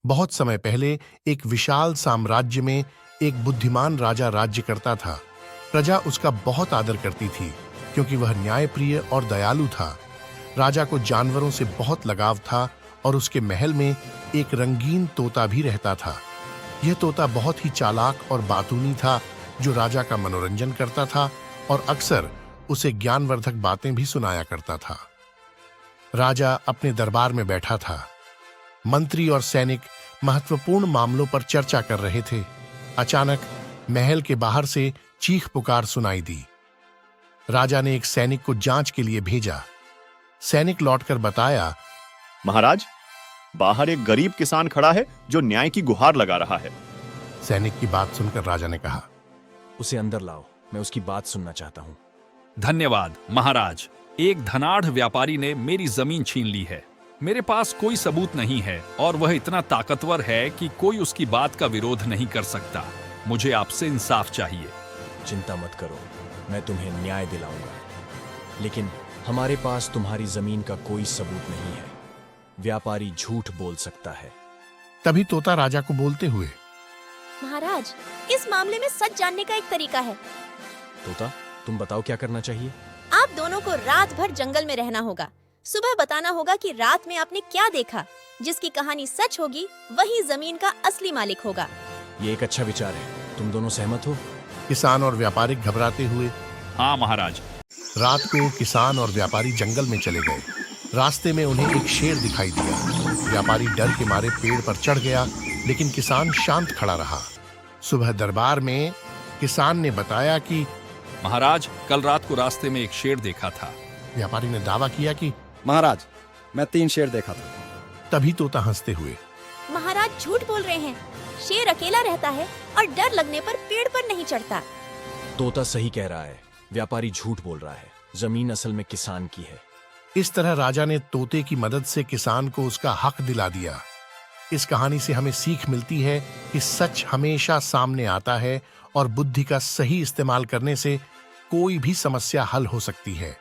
बहुत समय पहले एक विशाल साम्राज्य में एक बुद्धिमान राजा राज्य करता था। प्रजा उसका बहुत आदर करती थी क्योंकि वह न्यायप्रिय और दयालु था। राजा को जानवरों से बहुत लगाव था और उसके महल में एक रंगीन तोता भी रहता था। यह तोता बहुत ही चालाक और बातूनी था, जो राजा का मनोरंजन करता था और अक्सर उसे ज्ञानवर्धक बातें भी सुनाया करता था। राजा अपने दरबार में बैठा था। मंत्री और सैनिक महत्वपूर्ण मामलों पर चर्चा कर रहे थे। अचानक महल के बाहर से चीख पुकार सुनाई दी। राजा ने एक सैनिक को जांच के लिए भेजा। सैनिक लौटकर बताया, महाराज, बाहर एक गरीब किसान खड़ा है जो न्याय की गुहार लगा रहा है। सैनिक की बात सुनकर राजा ने कहा, उसे अंदर लाओ, मैं उसकी बात सुनना चाहता हूं। धन्यवाद महाराज। एक धनाढ़ व्यापारी ने मेरी जमीन छीन ली है। मेरे पास कोई सबूत नहीं है और वह इतना ताकतवर है कि कोई उसकी बात का विरोध नहीं कर सकता। मुझे आपसे इंसाफ चाहिए। चिंता मत करो, मैं तुम्हें न्याय दिलाऊंगा, लेकिन हमारे पास तुम्हारी जमीन का कोई सबूत नहीं है। व्यापारी झूठ बोल सकता है। तभी तोता राजा को बोलते हुए, महाराज, इस मामले में सच जानने का एक तरीका है। तोता, तुम बताओ क्या करना चाहिए। आप दोनों को रात भर जंगल में रहना होगा। सुबह बताना होगा कि रात में आपने क्या देखा। जिसकी कहानी सच होगी वही जमीन का असली मालिक होगा। ये एक अच्छा विचार है। तुम दोनों सहमत हो? किसान और व्यापारी घबराते हुए, हाँ महाराज। रात को किसान और व्यापारी जंगल में चले गए। रास्ते में उन्हें एक शेर दिखाई दिया। व्यापारी डर के मारे पेड़ पर चढ़ गया, लेकिन किसान शांत खड़ा रहा। सुबह दरबार में किसान ने बताया कि महाराज, कल रात को रास्ते में एक शेर देखा था। व्यापारी ने दावा किया कि महाराज, मैं 3 शेर देखा था। तभी तोता हंसते हुए, महाराज झूठ बोल रहे हैं। शेर अकेला रहता है और डर लगने पर पेड़ पर नहीं चढ़ता। तोता सही कह रहा है, व्यापारी झूठ बोल रहा है। जमीन असल में किसान की है। इस तरह राजा ने तोते की मदद से किसान को उसका हक दिला दिया। इस कहानी से हमें सीख मिलती है कि सच हमेशा सामने आता है और बुद्धि का सही इस्तेमाल करने से कोई भी समस्या हल हो सकती है।